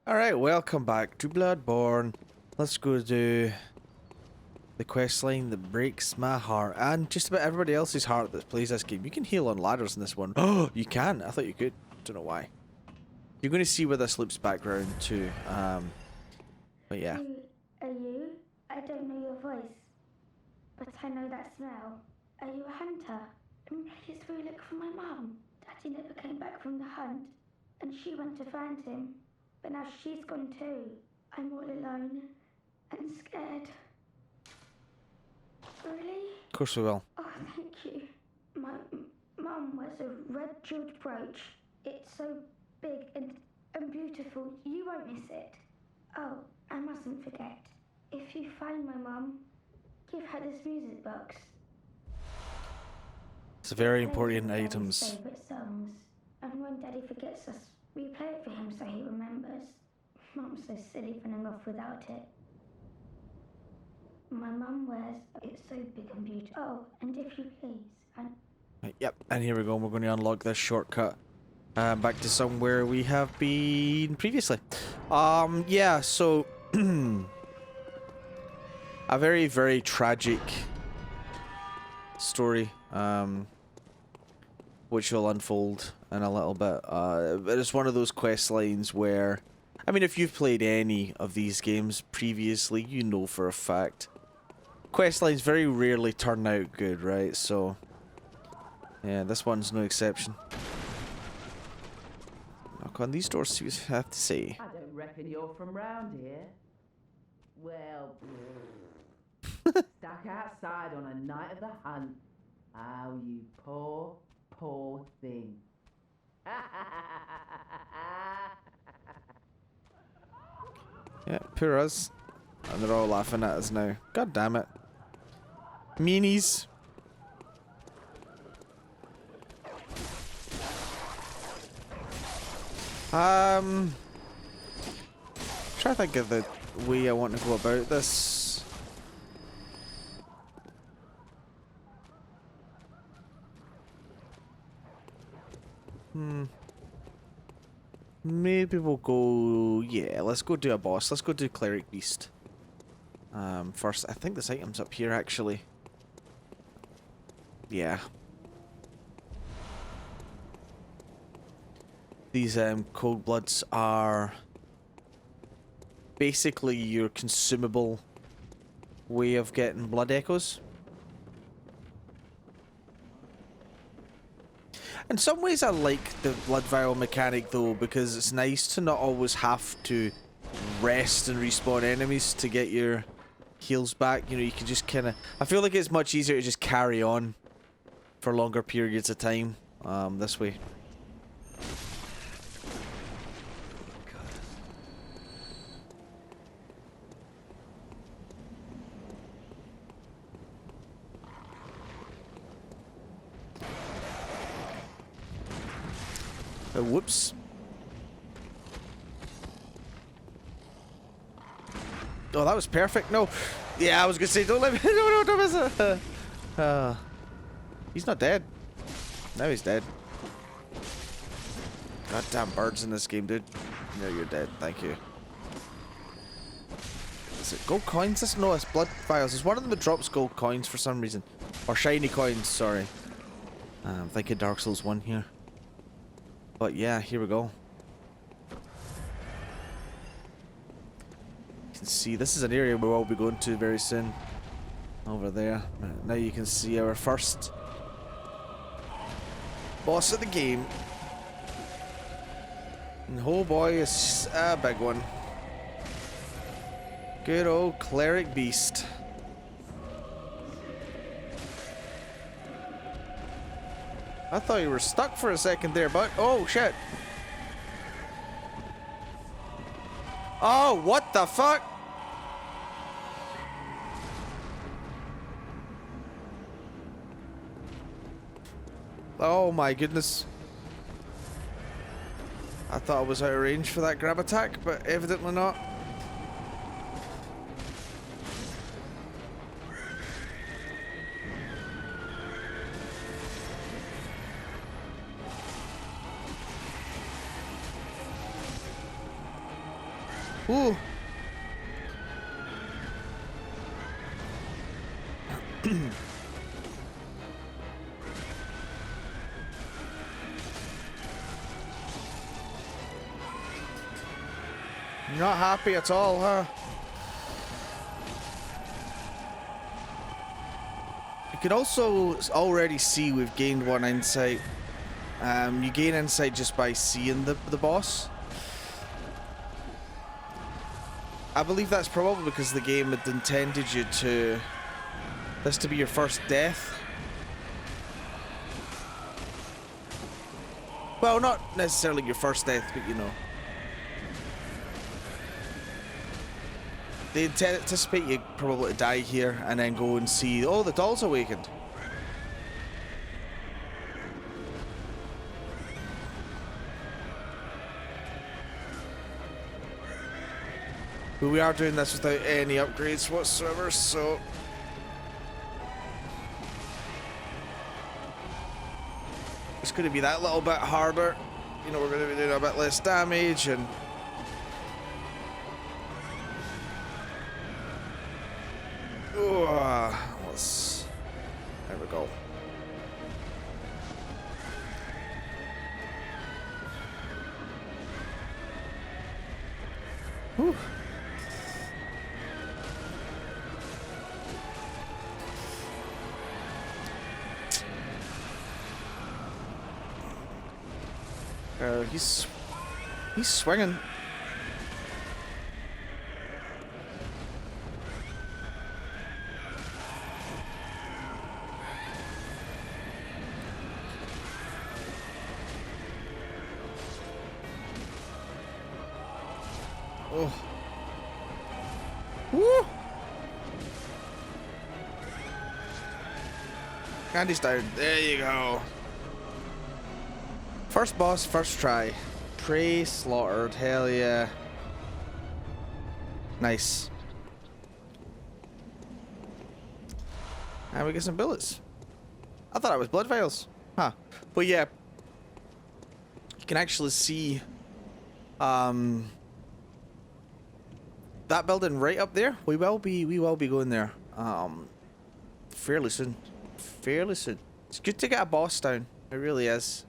Alright, welcome back to Bloodborne. Let's go do the quest line that breaks my heart and just about everybody else's heart that plays this game. You can heal on ladders in this one. Oh, you can? I thought you could. Don't know why. You're going to see where this loops back round too. But yeah. Who are you? I don't know your voice, but I know that smell. Are you a hunter? Please will you look for my mum? Daddy never came back from the hunt, and she went to find him. But now she's gone too. I'm all alone and scared. Really? Of course we will. Oh, thank you. My mum wears a red jeweled brooch. It's so big and beautiful. You won't miss it. Oh, I mustn't forget. If you find my mum, give her this music box. It's very It plays important all Daddy's items. favourite songs. And when Daddy forgets us, we play it for him so he remembers. Mum's so silly running off without it. My mum wears it's so big and beautiful. Oh, and if you please, Right, yep, and here we go. We're going to unlock this shortcut. Back to somewhere we have been previously. Yeah, so a very, very tragic story, which will unfold in a little bit. But it's one of those quest lines where, I mean, if you've played any of these games previously, you know for a fact, quest lines very rarely turn out good, right? So, yeah, this one's no exception. Knock on these doors, see what you have to say. I don't reckon you're from round here. Well, stuck outside on a night of the hunt. Oh, you poor, poor thing. Yeah, poor us. And they're all laughing at us now. God damn it. Meanies. Try to think of the way I want to go about this. Maybe we'll go... Yeah, let's go do a boss. Let's go do Cleric Beast. First, I think this item's up here, actually. Yeah. These Cold Bloods are basically your consumable way of getting blood echoes. In some ways I like the blood vial mechanic though, because it's nice to not always have to rest and respawn enemies to get your heals back. You know, you can just kind of... I feel like it's much easier to just carry on for longer periods of time this way. Whoops. Oh, that was perfect. No. Yeah, I was gonna say, don't let me... No, don't miss it. He's not dead. Now he's dead. Goddamn birds in this game, dude. No, you're dead. Thank you. Is it gold coins? No, it's blood vials. It's one of them that drops gold coins for some reason. Or shiny coins, sorry. I'm thinking Dark Souls 1 here. But yeah, here we go. You can see this is an area we will be going to very soon. Over there. Now you can see our first boss of the game. And oh boy, it's a big one. Good old Cleric Beast. I thought you were stuck for a second there, but oh shit. Oh, what the fuck? Oh my goodness. I thought I was out of range for that grab attack, but evidently not. Ooh. You're not happy at all, huh? You can also already see we've gained 1 insight. You gain insight just by seeing the boss. I believe that's probably because the game had intended you to... this to be your first death. Well, not necessarily your first death, but you know. They anticipate you probably to die here and then go and see, oh, the doll's awakened. But we are doing this without any upgrades whatsoever, so... it's going to be that little bit harder. You know, we're going to be doing a bit less damage and... let's... there we go. Whew. He's swinging. Oh. Woo! Candy's down. There you go. First boss, first try. Prey slaughtered. Hell yeah. Nice. And we get some bullets. I thought it was blood vials. Huh. But yeah. You can actually see that building right up there. We will be going there. Fairly soon. Fairly soon. It's good to get a boss down. It really is.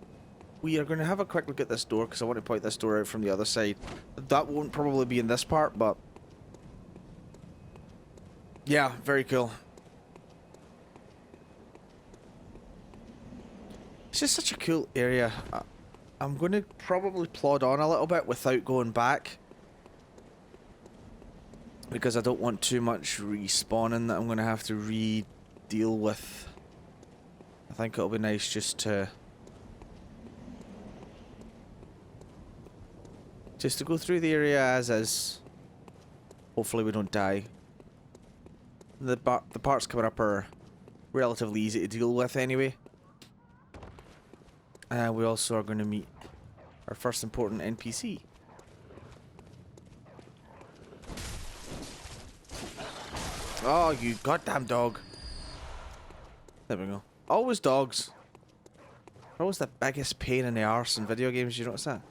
We are going to have a quick look at this door because I want to point this door out from the other side. That won't probably be in this part, but yeah, very cool. It's just such a cool area. I'm going to probably plod on a little bit without going back because I don't want too much respawning that I'm going to have to re-deal with. I think it'll be nice just to go through the area as is. Hopefully we don't die. The parts coming up are relatively easy to deal with anyway. We also are going to meet our first important NPC. Oh, you goddamn dog. There we go. Always dogs. They're always the biggest pain in the arse in video games, you notice that?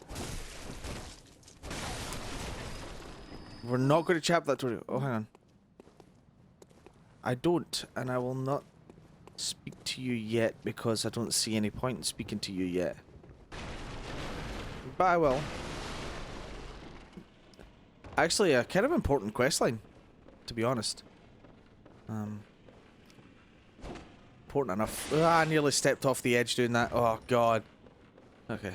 We're not going to chap that door. Oh, hang on. I don't, and I will not speak to you yet because I don't see any point in speaking to you yet. But I will. Actually, a kind of important questline, to be honest. Important enough. Ah, I nearly stepped off the edge doing that. Oh, God. Okay.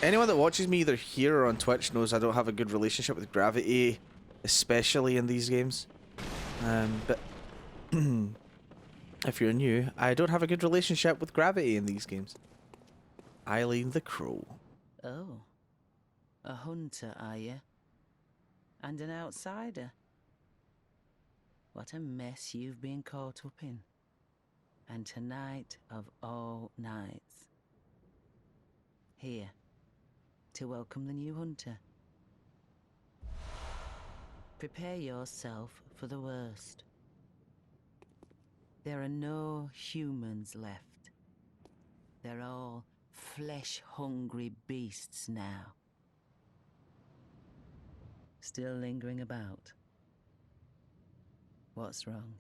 Anyone that watches me either here or on Twitch knows I don't have a good relationship with gravity, especially in these games. But if you're new, I don't have a good relationship with gravity in these games. Eileen the Crow. Oh, a hunter, are you? And an outsider? What a mess you've been caught up in. And tonight of all nights. Here, to welcome the new hunter. Prepare yourself for the worst. There are no humans left. They're all flesh-hungry beasts now. Still lingering about. What's wrong?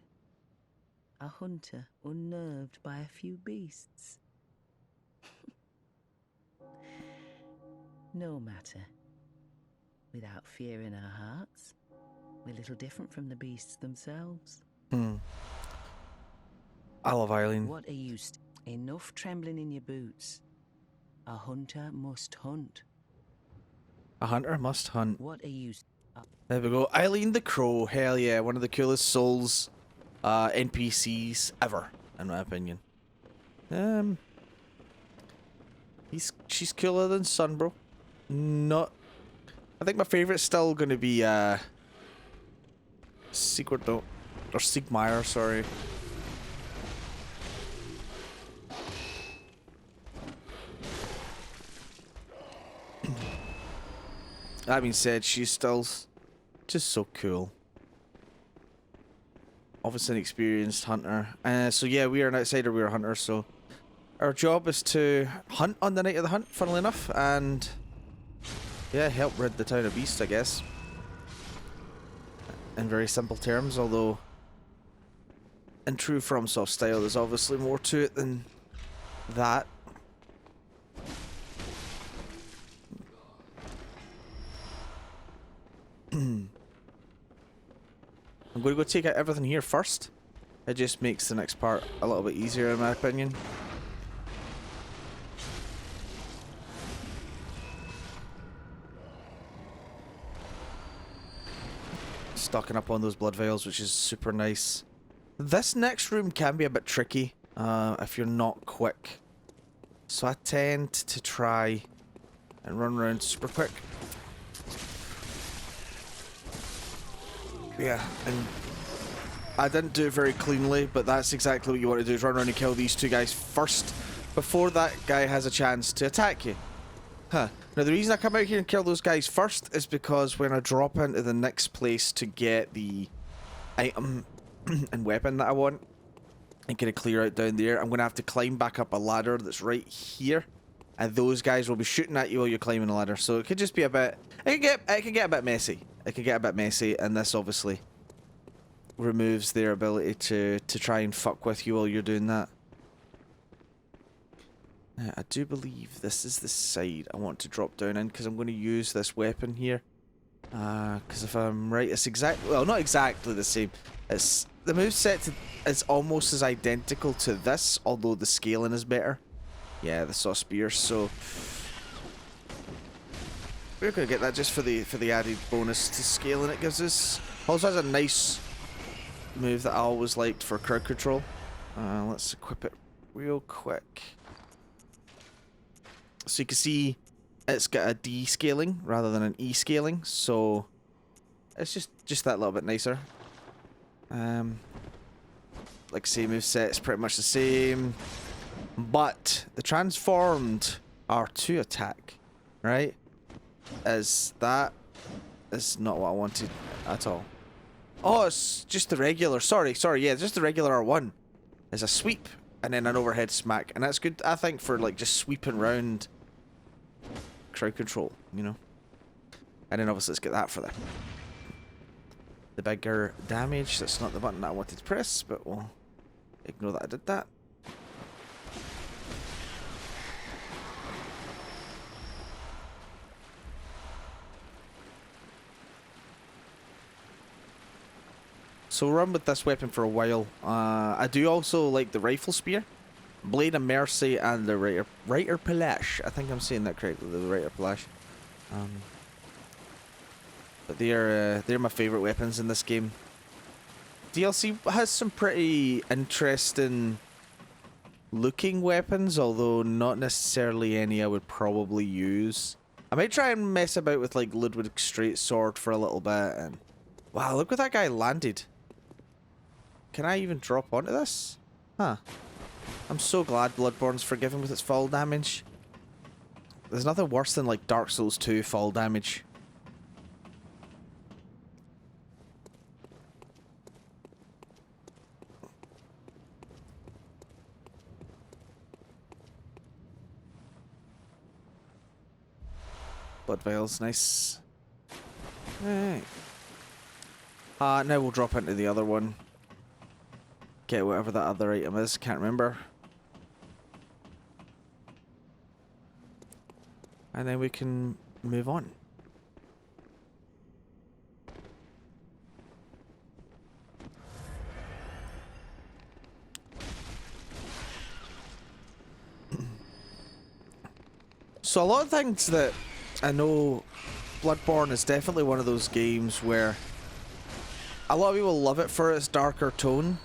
A hunter unnerved by a few beasts? No matter. Without fear in our hearts, we're little different from the beasts themselves. I love Eileen. What are you enough trembling in your boots. A hunter must hunt. A hunter must hunt. What are you... There we go. Eileen the Crow. Hell yeah. One of the coolest souls NPCs ever, in my opinion. She's cooler than Sun, bro. Not... I think my favorite's still going to be Sigmire, sorry. That being said, she's still just so cool. Obviously an experienced hunter. So yeah, we are an outsider, we are hunters, so our job is to hunt on the night of the hunt, funnily enough, and yeah, help rid the town of beasts, I guess. In very simple terms, although in true FromSoft style, there's obviously more to it than that. I'm going to go take out everything here first. It just makes the next part a little bit easier, in my opinion. Stocking up on those blood vials, which is super nice. This next room can be a bit tricky if you're not quick. So I tend to try and run around super quick. Yeah, and I didn't do it very cleanly, but that's exactly what you want to do, is run around and kill these two guys first, before that guy has a chance to attack you. Huh. Now the reason I come out here and kill those guys first is because when I drop into the next place to get the item and weapon that I want, and kind of clear out down there, I'm going to have to climb back up a ladder that's right here, and those guys will be shooting at you while you're climbing the ladder, so it could just be a bit... It can get a bit messy. It can get a bit messy, and this obviously removes their ability to try and fuck with you while you're doing that. I do believe this is the side I want to drop down in, because I'm going to use this weapon here. Because if I'm right, it's well, not exactly the same. It's the moveset is almost as identical to this, although the scaling is better. Yeah, the saw spear. So we're going to get that just for the added bonus to scaling it gives us. Also has a nice move that I always liked for crowd control. Let's equip it real quick. So you can see it's got a D scaling rather than an E scaling, so it's just that little bit nicer. Like I say, moveset's pretty much the same, but the transformed R2 attack, right, that is not what I wanted at all. Oh, it's just the regular, sorry, yeah, just the regular R1. It's a sweep and then an overhead smack, and that's good, I think, for like just sweeping round crowd control, you know. And then obviously let's get that for the bigger damage. That's not the button that I wanted to press, but we'll ignore that I did that. So we'll run with this weapon for a while. I do also like the rifle spear, Blade of Mercy, and the Reiter Palash. I think I'm saying that correctly, the Reiter Palash. But they're my favourite weapons in this game. DLC has some pretty interesting looking weapons, although not necessarily any I would probably use. I might try and mess about with like Ludwig's straight sword for a little bit, and wow, look where that guy landed. Can I even drop onto this? Huh. I'm so glad Bloodborne's forgiven with its fall damage. There's nothing worse than like Dark Souls 2 fall damage. Blood vials, nice. Alright. Now we'll drop into the other one. Get whatever that other item is, can't remember. And then we can move on. So a lot of things that I know, Bloodborne is definitely one of those games where a lot of people love it for its darker tone,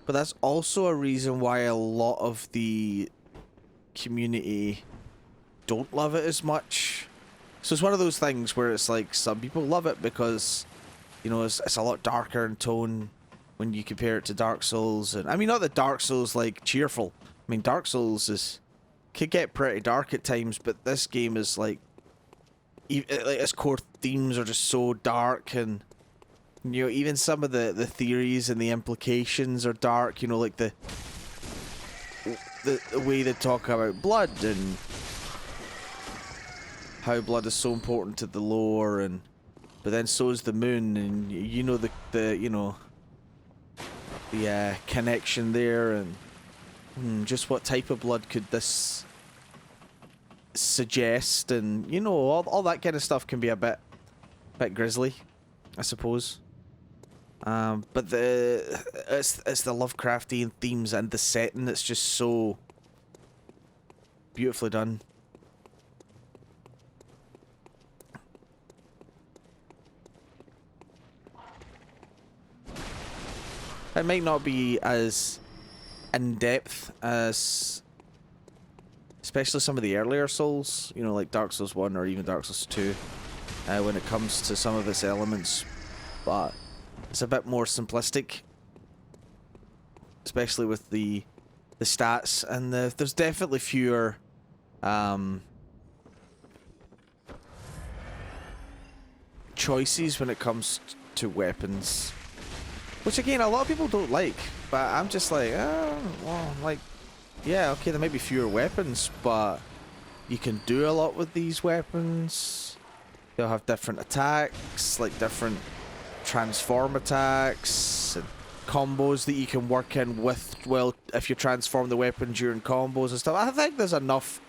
but that's also a reason why a lot of the community don't love it as much. So it's one of those things where it's like some people love it because, you know, it's a lot darker in tone when you compare it to Dark Souls. And I mean, not that Dark Souls like cheerful. I mean, Dark Souls could get pretty dark at times, but this game is like its core themes are just so dark, and you know, even some of the theories and the implications are dark. You know, like the way they talk about blood and how blood is so important to the lore, and but then so is the moon, and you know the connection there, and just what type of blood could this suggest, and you know, all that kind of stuff can be a bit grisly, I suppose. But it's the Lovecraftian themes and the setting that's just so beautifully done. It might not be as in depth as especially some of the earlier Souls, you know, like Dark Souls 1 or even Dark Souls 2, when it comes to some of its elements, but it's a bit more simplistic, especially with the stats, and there's definitely fewer choices when it comes to weapons, which again a lot of people don't like, but I'm just like, oh, well, like, yeah, okay, there might be fewer weapons, but you can do a lot with these weapons. They'll have different attacks, like different transform attacks and combos that you can work in with, well, if you transform the weapon during combos and stuff. I think there's enough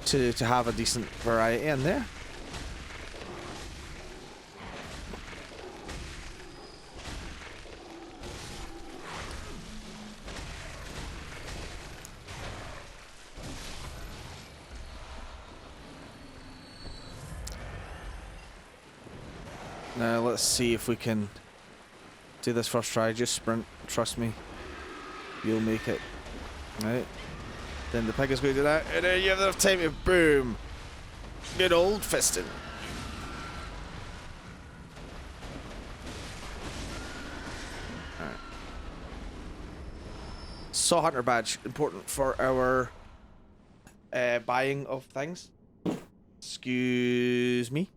to have a decent variety in there. Now let's see if we can do this first try. Just sprint, trust me. You'll make it. Right. Then the pig is going to do that, and then you have enough time to boom. Good old fisting. Alright. Saw Hunter badge, important for our buying of things. Excuse me.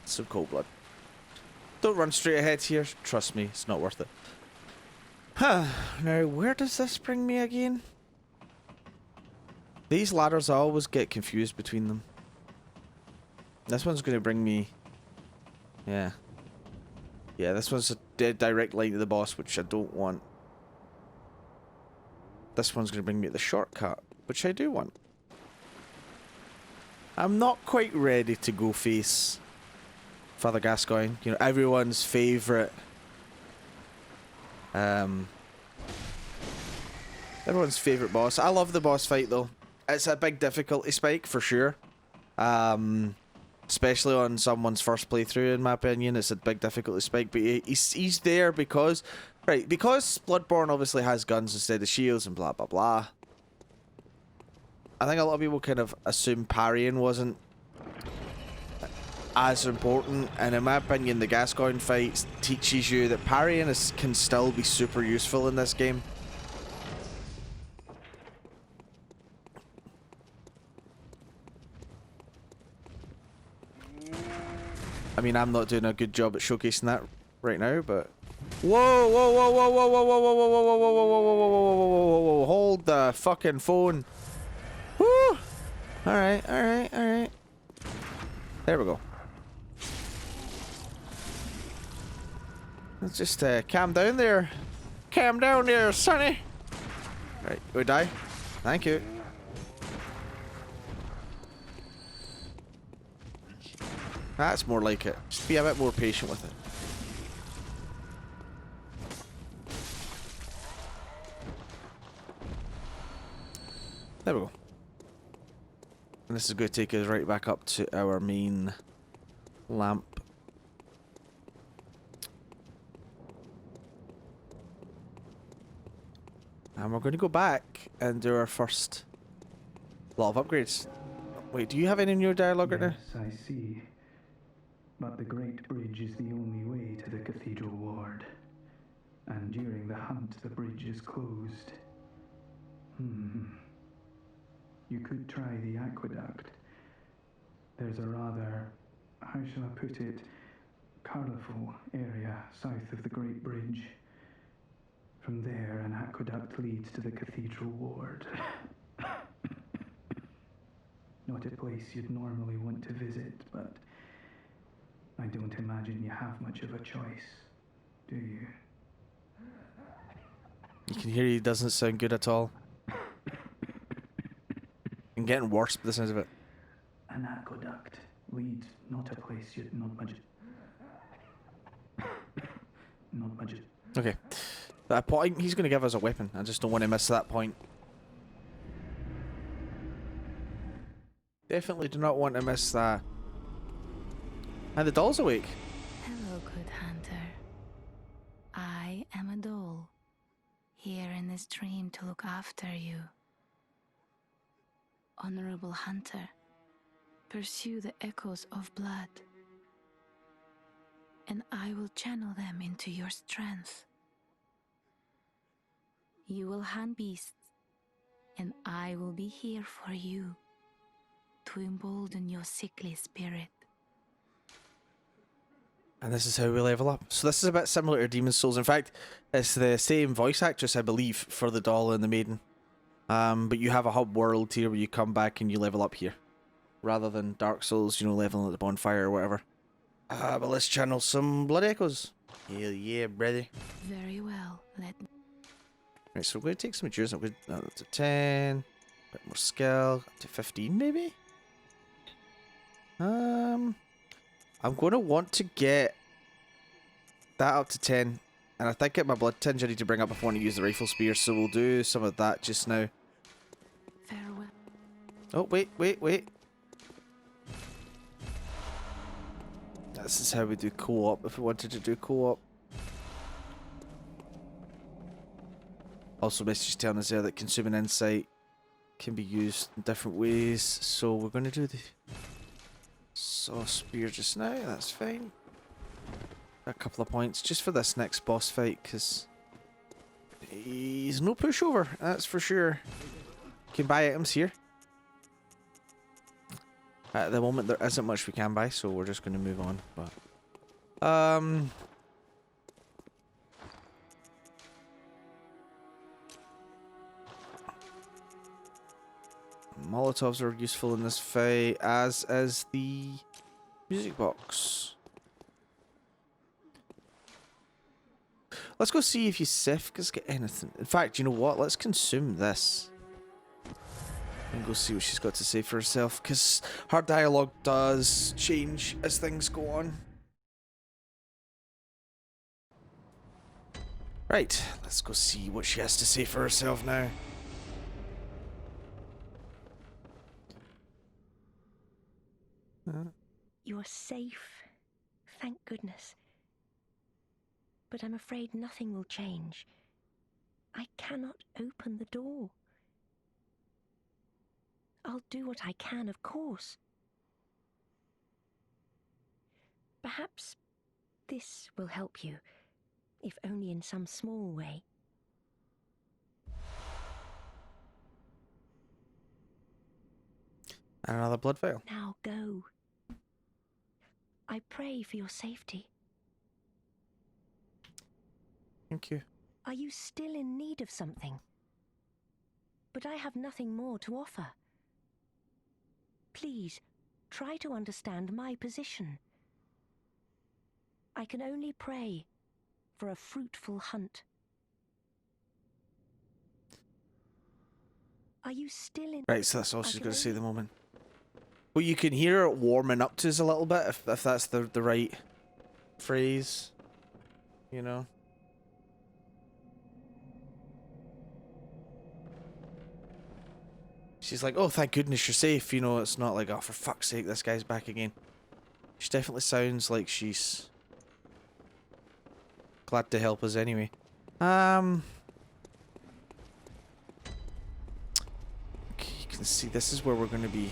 Some cold blood. Don't run straight ahead here. Trust me, it's not worth it. Huh. Now, where does this bring me again? These ladders, I always get confused between them. This one's going to bring me... Yeah. Yeah, this one's a dead direct line to the boss, which I don't want. This one's going to bring me to the shortcut, which I do want. I'm not quite ready to go face Father Gascoigne, you know, everyone's favourite boss. I love the boss fight though. It's a big difficulty spike for sure. Especially on someone's first playthrough, in my opinion, it's a big difficulty spike, but he's there because Bloodborne obviously has guns instead of shields and blah blah blah. I think a lot of people kind of assume parrying wasn't as important, and in my opinion the Gascoigne fight teaches you that parrying can still be super useful in this game. I mean, I'm not doing a good job at showcasing that right now, but whoa, whoa, whoa, whoa, whoa, whoa, whoa, whoa, whoa, whoa, whoa, whoa, whoa, whoa, whoa, whoa, hold the fucking phone. Woo! Alright, alright, alright. There we go. Let's just calm down there. Calm down there, Sonny. Right, we die. Thank you. That's more like it. Just be a bit more patient with it. There we go. And this is going to take us right back up to our main lamp. And we're going to go back and do our first lot of upgrades. Wait, do you have any new dialogue right now? Yes, I see. But the Great Bridge is the only way to the Cathedral Ward. And during the hunt, the bridge is closed. You could try the aqueduct. There's a rather, how shall I put it, colourful area south of the Great Bridge. From there, an aqueduct leads to the Cathedral Ward. Not a place you'd normally want to visit, but I don't imagine you have much of a choice, do you? You can hear he doesn't sound good at all. And getting worse by the sounds of it. An aqueduct leads not a place you'd not much. Okay. That point, he's going to give us a weapon. I just don't want to miss that point. Definitely do not want to miss that. And the doll's awake. Hello, good hunter. I am a doll, here in this dream to look after you. Honorable hunter, pursue the echoes of blood, and I will channel them into your strength. You will hunt beasts, and I will be here for you to embolden your sickly spirit. And this is how we level up. So this is a bit similar to Demon's Souls. In fact, it's the same voice actress, I believe, for the doll and the maiden. But you have a hub world here where you come back and you level up here. Rather than Dark Souls, you know, leveling at the bonfire or whatever. But let's channel some blood echoes. Hell yeah, brother. Very well, let me. Right, so we're going to take some endurance up to 10. Bit more skill. Up to 15 maybe? I'm going to want to get that up to 10. And I think at my blood tinge I need to bring up if I want to use the rifle spear, so we'll do some of that just now. Farewell. Oh, wait. This is how we do co-op if we wanted to do co-op. Also, message telling us there that consuming insight can be used in different ways. So we're going to do the saw spear just now. That's fine. A couple of points just for this next boss fight because he's no pushover. That's for sure. Can buy items here. At the moment, there isn't much we can buy, so we're just going to move on. But Molotovs are useful in this fight, as is the music box. Let's go see if Yusefka's got anything. In fact, you know what? Let's consume this. And go see what she's got to say for herself, because her dialogue does change as things go on. Right, let's go see what she has to say for herself now. You're safe, thank goodness. But I'm afraid nothing will change. I cannot open the door. I'll do what I can, of course. Perhaps this will help you, if only in some small way. And another blood vial. Now go. I pray for your safety. Thank you. Are you still in need of something? But I have nothing more to offer. Please, try to understand my position. I can only pray for a fruitful hunt. Are you still in... Right, so that's all I she's can going to say at the only- moment. Well, you can hear it warming up to us a little bit, if that's the right phrase. You know? She's like, oh, thank goodness you're safe. You know, it's not like, oh, for fuck's sake, this guy's back again. She definitely sounds like she's glad to help us anyway. Okay, you can see this is where we're going to be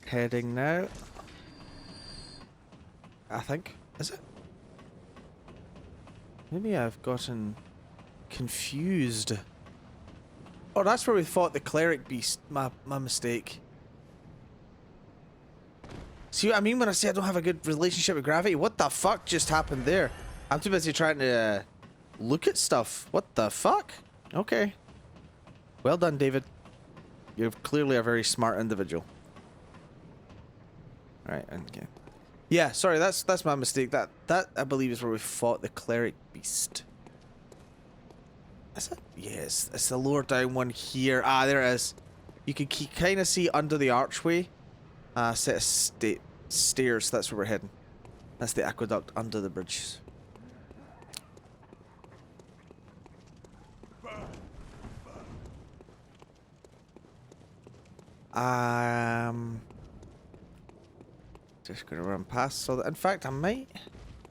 heading now. I think. Is it? Maybe I've gotten confused. Oh, that's where we fought the cleric beast. My mistake. See what I mean when I say I don't have a good relationship with gravity? What the fuck just happened there? I'm too busy trying to look at stuff. What the fuck? Okay. Well done, David. You're clearly a very smart individual. Alright, okay. Yeah, sorry, that's my mistake. That I believe is where we fought the cleric beast. Is it? Yes, it's the lower down one here. Ah, there it is. You can kind of see under the archway a set of stairs. That's where we're heading. That's the aqueduct under the bridge. Just gonna run past. So that, in fact, I might.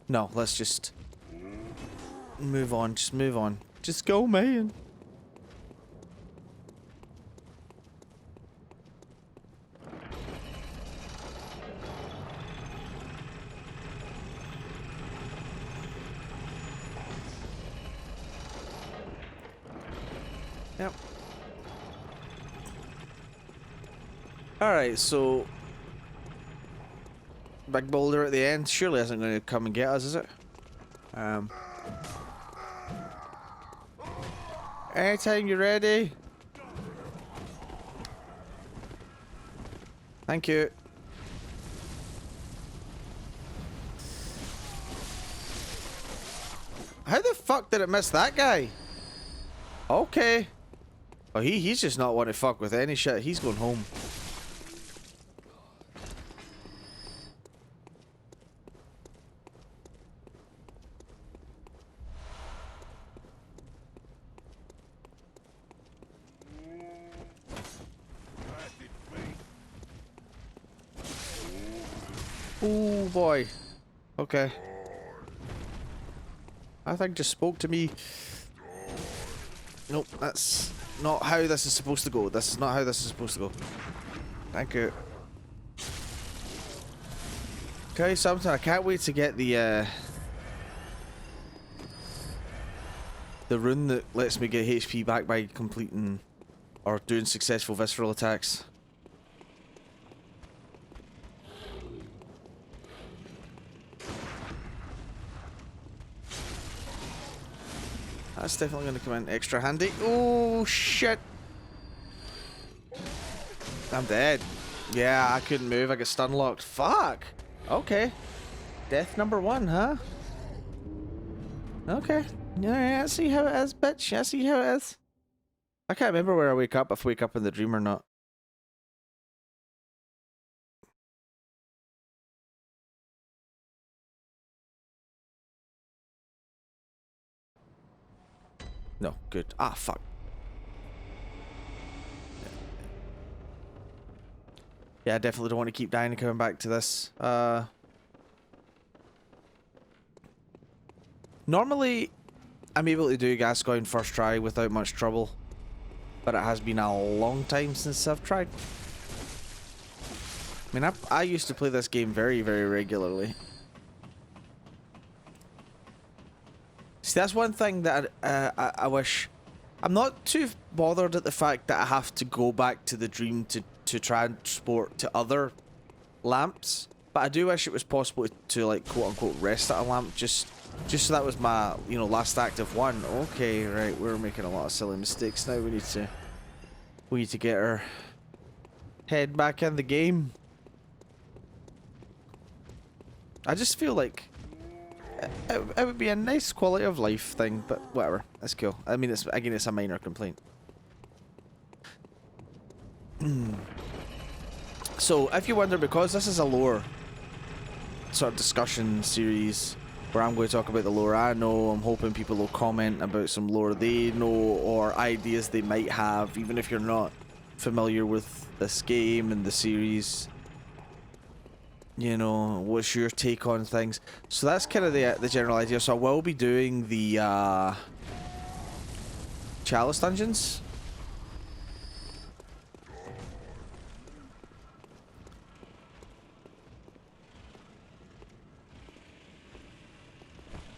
No, let's just move on. Just move on. Just go, man. Yep. Alright, so big boulder at the end surely isn't going to come and get us, is it? Anytime you're ready. Thank you. How the fuck did it miss that guy? Okay. Oh, he's just not want to fuck with any shit. He's going home. Oh boy. Okay. I think just spoke to me. Nope, that's not how this is supposed to go. This is not how this is supposed to go. Thank you. Tell you something, I can't wait to get the rune that lets me get HP back by completing or doing successful visceral attacks. That's definitely going to come in extra handy. Oh, shit. I'm dead. Yeah, I couldn't move. I got stun locked. Fuck. Okay. Death number 1, huh? Okay. Yeah, I see how it is, bitch. I see how it is. I can't remember where I wake up, if I wake up in the dream or not. No, good. Ah, fuck. Yeah, I definitely don't want to keep dying and coming back to this. Normally, I'm able to do Gascoigne first try without much trouble. But it has been a long time since I've tried. I mean, I used to play this game very, very regularly. See, that's one thing that I wish... I'm not too bothered at the fact that I have to go back to the dream to transport to other lamps. But I do wish it was possible to like, quote-unquote, rest at a lamp just so that was my, you know, last active one. Okay, right, we're making a lot of silly mistakes now. We need to We need to get her head back in the game. I just feel like it would be a nice quality of life thing, but whatever. That's cool. I mean, it's again, it's a minor complaint. So, if you wonder, because this is a lore sort of discussion series where I'm going to talk about the lore I know, I'm hoping people will comment about some lore they know or ideas they might have, even if you're not familiar with this game and the series. You know, what's your take on things? So that's kind of the general idea. So I will be doing the Chalice dungeons.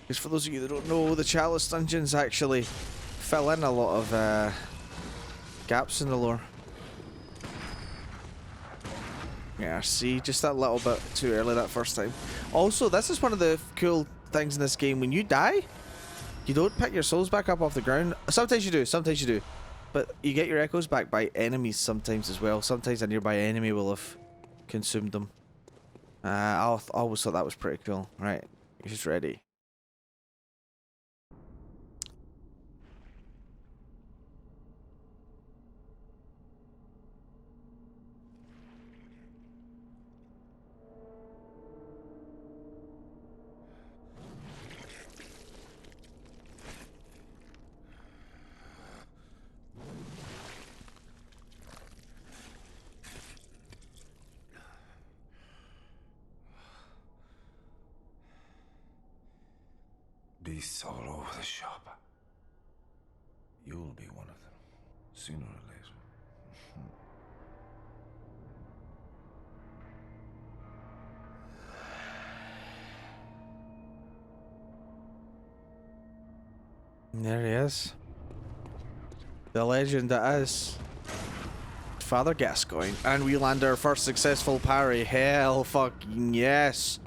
Because for those of you that don't know, the Chalice dungeons actually fill in a lot of gaps in the lore. Yeah, see, just that little bit too early that first time. Also, this is one of the cool things in this game. When you die, you don't pick your souls back up off the ground. Sometimes you do, sometimes you do. But you get your echoes back by enemies sometimes as well. Sometimes a nearby enemy will have consumed them. I always thought that was pretty cool. Right, he's ready. Beasts all over the shop. You'll be one of them, sooner or later. There he is. The legend that is Father Gascoigne. And we land our first successful parry. Hell fucking yes.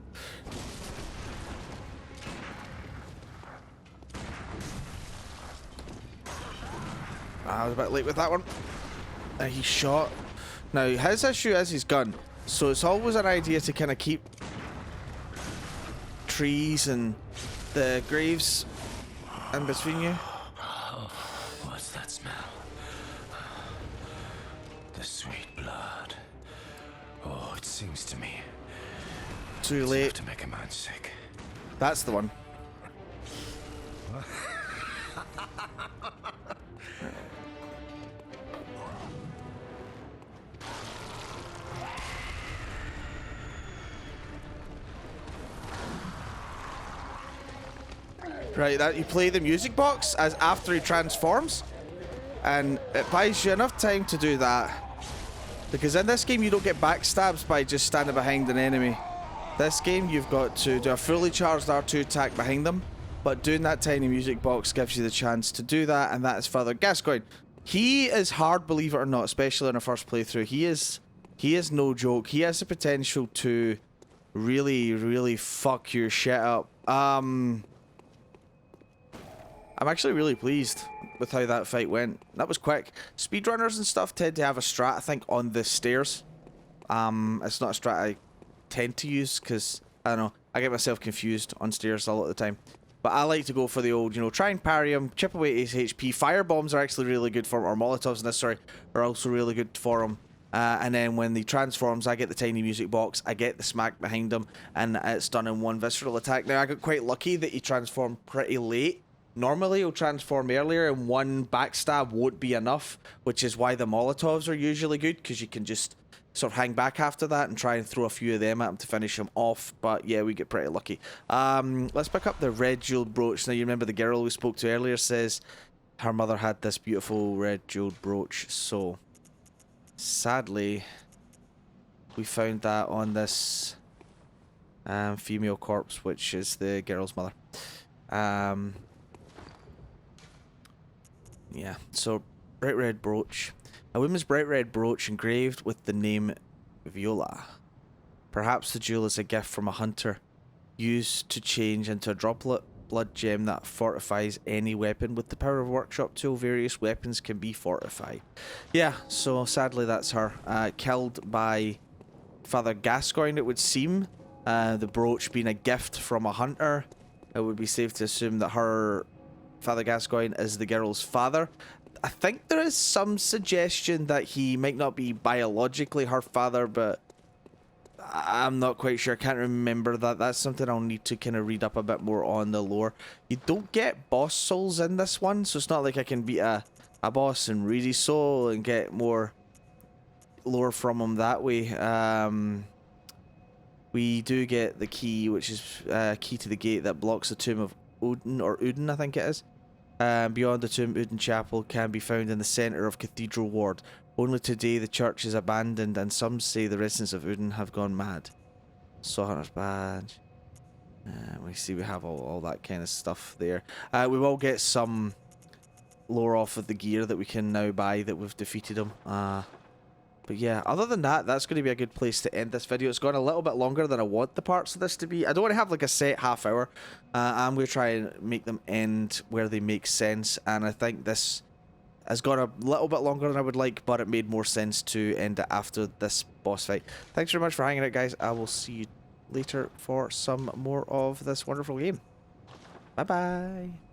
I was a bit late with that one. He shot. Now, his issue is his gun. So it's always an idea to kind of keep trees and the graves in between you. Oh, what's that smell? The sweet blood. Oh, it sings to me. Too It's late. enough to make a man sick. That's the one. Right, that you play the music box as after he transforms, and it buys you enough time to do that. Because in this game you don't get backstabs by just standing behind an enemy. This game you've got to do a fully charged R2 attack behind them, but doing that tiny music box gives you the chance to do that, and that is Father Gascoigne. He is hard, believe it or not, especially in our first playthrough. He is no joke. He has the potential to really, really fuck your shit up. I'm actually really pleased with how that fight went. That was quick. Speedrunners and stuff tend to have a strat, I think, on the stairs. It's not a strat I tend to use because, I don't know, I get myself confused on stairs a lot of the time. But I like to go for the old, you know, try and parry him, chip away his HP. Firebombs are actually really good for him, or Molotovs in this, sorry, are also really good for him. And then when he transforms, I get the tiny music box, I get the smack behind him, and it's done in one visceral attack. Now, I got quite lucky that he transformed pretty late. Normally, he'll transform earlier, and one backstab won't be enough, which is why the Molotovs are usually good, because you can just sort of hang back after that and try and throw a few of them at him to finish him off. But yeah, we get pretty lucky. Let's pick up the red jeweled brooch. Now, you remember the girl we spoke to earlier says her mother had this beautiful red jeweled brooch, so sadly, we found that on this female corpse, which is the girl's mother. Yeah, so bright red brooch. A woman's bright red brooch engraved with the name Viola. Perhaps the jewel is a gift from a hunter, used to change into a droplet blood gem that fortifies any weapon. With the power of workshop tool, various weapons can be fortified. Yeah, so sadly that's her. Killed by Father Gascoigne, it would seem. The brooch being a gift from a hunter. It would be safe to assume that Father Gascoigne is the girl's father. I think there is some suggestion that he might not be biologically her father, but I'm not quite sure. I can't remember that. That's something I'll need to kind of read up a bit more on the lore. You don't get boss souls in this one, so it's not like I can beat a boss and read his soul and get more lore from him that way. We do get the key, which is key to the gate that blocks the tomb of Odin, or Udin, I think it is. Beyond the tomb, Udin Chapel can be found in the centre of Cathedral Ward. Only today the church is abandoned, and some say the residents of Udin have gone mad. Saw Hunter's Badge. We see we have all that kind of stuff there. We will get some lore off of the gear that we can now buy that we've defeated them. But yeah, other than that, that's going to be a good place to end this video. It's gone a little bit longer than I want the parts of this to be. I don't want to have like a set half hour. I'm going to try and make them end where they make sense. And I think this has gone a little bit longer than I would like, but it made more sense to end it after this boss fight. Thanks very much for hanging out, guys. I will see you later for some more of this wonderful game. Bye-bye.